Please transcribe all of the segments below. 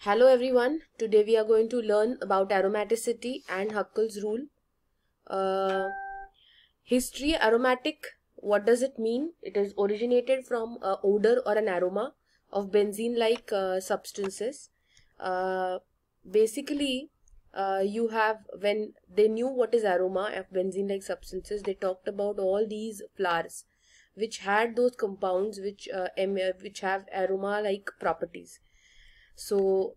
Hello everyone, today we are going to learn about aromaticity and Huckel's rule. History, aromatic, what does it mean? It is originated from odor or an aroma of benzene-like substances. Basically, you have, when they knew what is aroma of benzene-like substances, they talked about all these flowers which had those compounds which have aroma-like properties. So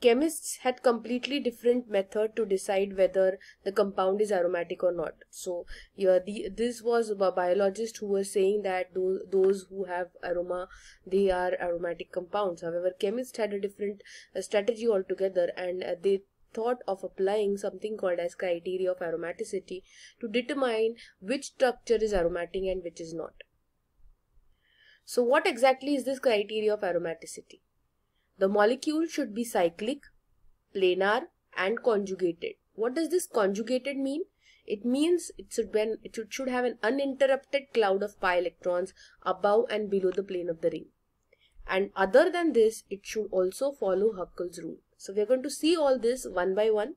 chemists had completely different method to decide whether the compound is aromatic or not. So this was a biologist who was saying that those who have aroma, they are aromatic compounds. However, chemists had a different strategy altogether, and they thought of applying something called as criteria of aromaticity to determine which structure is aromatic and which is not. So what exactly is this criteria of aromaticity? The molecule should be cyclic, planar and conjugated. What does this conjugated mean? It means it should have an uninterrupted cloud of pi electrons above and below the plane of the ring. And other than this, it should also follow Huckel's rule. So we are going to see all this one by one.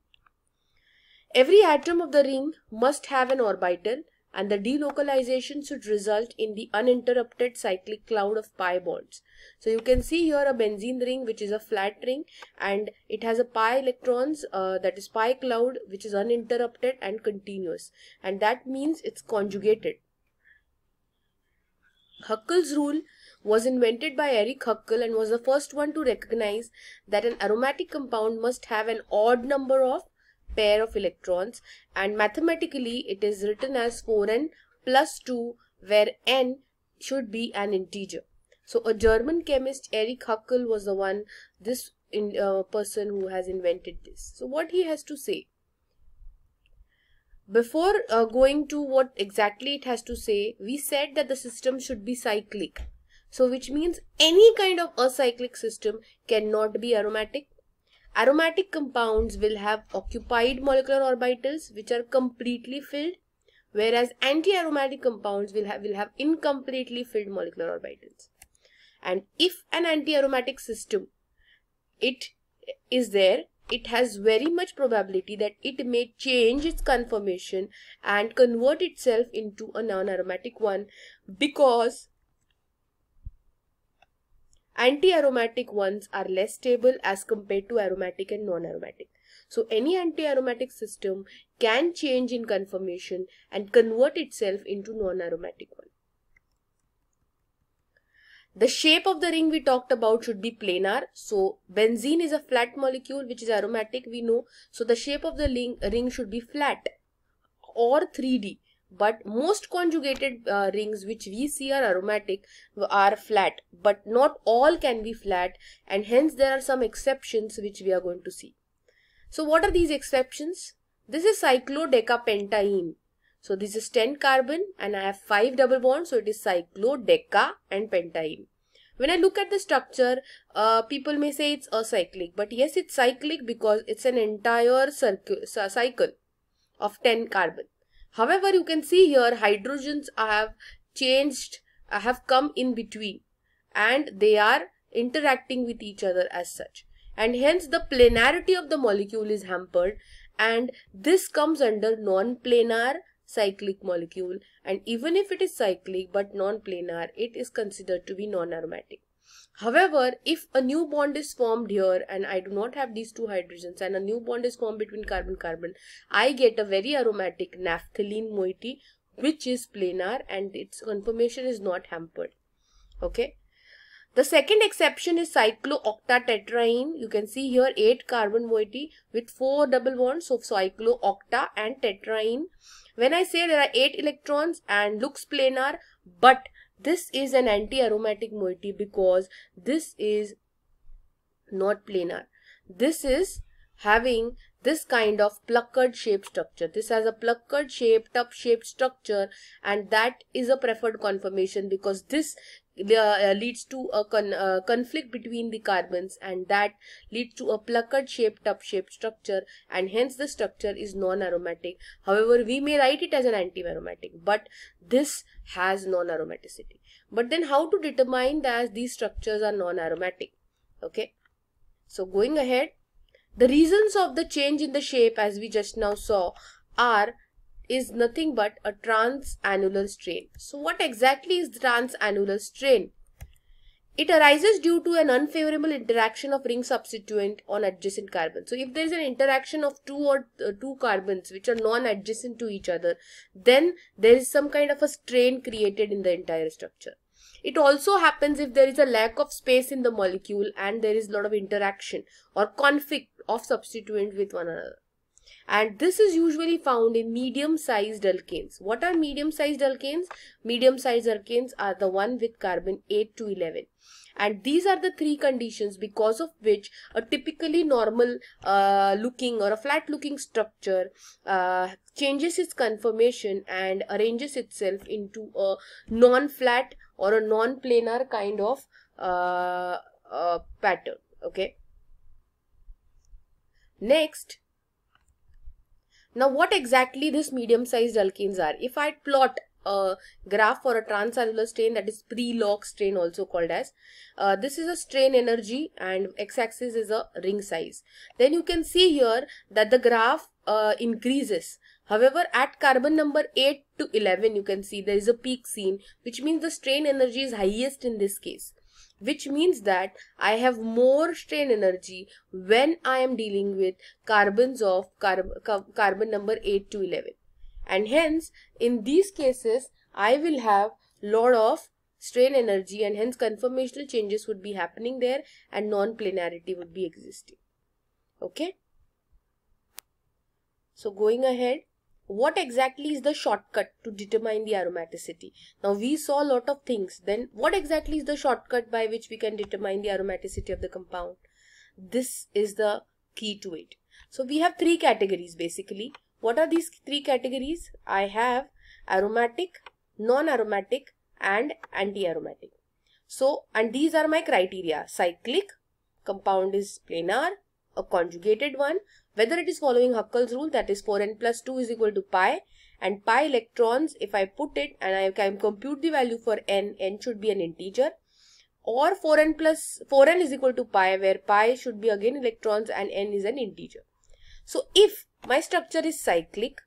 Every atom of the ring must have an orbital, and the delocalization should result in the uninterrupted cyclic cloud of pi bonds. So you can see here a benzene ring which is a flat ring, and it has a pi electrons, that is pi cloud, which is uninterrupted and continuous, and that means it's conjugated. Huckel's rule was invented by Erich Huckel and was the first one to recognize that an aromatic compound must have an odd number of pair of electrons, and mathematically it is written as 4n plus 2, where n should be an integer. So a German chemist, Erich Huckel, was the one, person who has invented this. So what he has to say? Before going to what exactly it has to say, we said that the system should be cyclic. So which means any kind of acyclic system cannot be aromatic. Aromatic compounds will have occupied molecular orbitals which are completely filled, whereas anti-aromatic compounds will have incompletely filled molecular orbitals. And if an anti-aromatic system is there, it has very much probability that it may change its conformation and convert itself into a non-aromatic one, because anti-aromatic ones are less stable as compared to aromatic and non-aromatic. So any anti-aromatic system can change in conformation and convert itself into non-aromatic one. The shape of the ring we talked about should be planar. So benzene is a flat molecule which is aromatic, we know. So the shape of the ring should be flat or 3D. But most conjugated rings which we see are aromatic are flat, but not all can be flat, and hence there are some exceptions which we are going to see. So what are these exceptions? This is cyclodecapentaene. So this is 10 carbon and I have 5 double bonds, so it is cyclodeca and pentaene. When I look at the structure, people may say it's acyclic, but yes, it's cyclic because it's an entire cycle of 10 carbon. However, you can see here hydrogens have come in between, and they are interacting with each other as such. And hence the planarity of the molecule is hampered, and this comes under non-planar cyclic molecule. And even if it is cyclic but non-planar, it is considered to be non-aromatic. However, if a new bond is formed here and I do not have these two hydrogens and a new bond is formed between carbon-carbon, I get a very aromatic naphthalene moiety which is planar and its conformation is not hampered. Okay. The second exception is cyclooctatetraene. You can see here 8 carbon moiety with 4 double bonds. So cycloocta and tetraene. When I say there are 8 electrons and looks planar, but this is an anti-aromatic moiety because this is not planar. This is having this kind of puckered shaped structure. This has a puckered shaped, tub shaped structure, and that is a preferred conformation because this leads to a conflict between the carbons, and that leads to a puckered shaped, tub shaped structure, and hence the structure is non-aromatic. However, we may write it as an anti-aromatic, but this has non-aromaticity. But then how to determine that these structures are non-aromatic? Okay. So going ahead, the reasons of the change in the shape, as we just now saw, is nothing but a transannular strain. So what exactly is transannular strain? It arises due to an unfavorable interaction of ring substituent on adjacent carbon. So if there is an interaction of two carbons which are non-adjacent to each other, then there is some kind of a strain created in the entire structure. It also happens if there is a lack of space in the molecule and there is a lot of interaction or conflict of substituent with one another. And this is usually found in medium-sized alkanes. What are medium-sized alkanes? Medium-sized alkanes are the one with carbon 8 to 11. And these are the three conditions because of which a typically normal looking or a flat looking structure changes its conformation and arranges itself into a non-flat or a non-planar kind of pattern. Okay. Next, now what exactly this medium-sized alkanes are? If I plot a graph for a transannular strain, that is pre-log strain also called as, this is a strain energy and x-axis is a ring size. Then you can see here that the graph increases. However, at carbon number 8 to 11 you can see there is a peak seen, which means the strain energy is highest in this case. Which means that I have more strain energy when I am dealing with carbons of carbon number 8 to 11. And hence, in these cases, I will have lot of strain energy and hence conformational changes would be happening there and non-planarity would be existing. Okay. So going ahead, what exactly is the shortcut to determine the aromaticity? Now we saw a lot of things. Then what exactly is the shortcut by which we can determine the aromaticity of the compound? This is the key to it. So we have three categories basically. What are these three categories? I have aromatic, non-aromatic and anti-aromatic. So, and these are my criteria: cyclic, compound is planar, a conjugated one, whether it is following Huckel's rule, that is 4n plus 2 is equal to pi, and pi electrons, if I put it and I can compute the value for n should be an integer, or 4n is equal to pi, where pi should be again electrons and n is an integer. So if my structure is cyclic,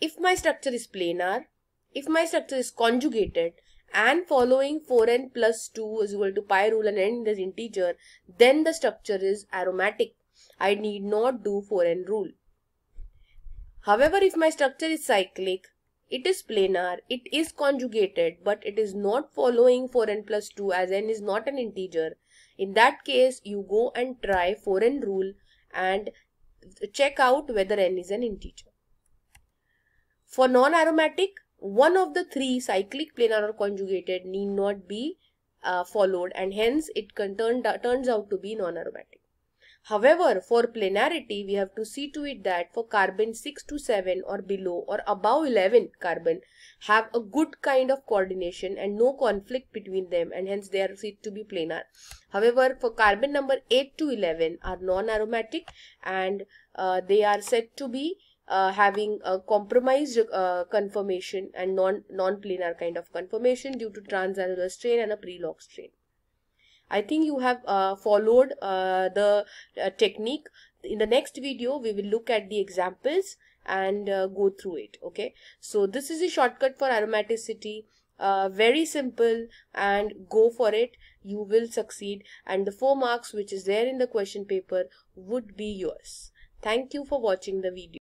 if my structure is planar, if my structure is conjugated and following 4n plus 2 is equal to pi rule and n is integer, then the structure is aromatic. I need not do 4n rule. However, if my structure is cyclic, it is planar, it is conjugated, but it is not following 4n plus 2 as n is not an integer, in that case you go and try 4n rule and check out whether n is an integer. For non-aromatic, one of the three, cyclic, planar or conjugated, need not be followed and hence it turns out to be non-aromatic. However, for planarity, we have to see to it that for carbon 6 to 7 or below or above 11 carbon have a good kind of coordination and no conflict between them and hence they are said to be planar. However, for carbon number 8 to 11 are non-aromatic and they are said to be having a compromised conformation and non-planar kind of conformation due to transannular strain and a pre-log strain. I think you have followed the technique. In the next video, we will look at the examples and go through it. Okay. So this is a shortcut for aromaticity. Very simple and go for it. You will succeed and the 4 marks which is there in the question paper would be yours. Thank you for watching the video.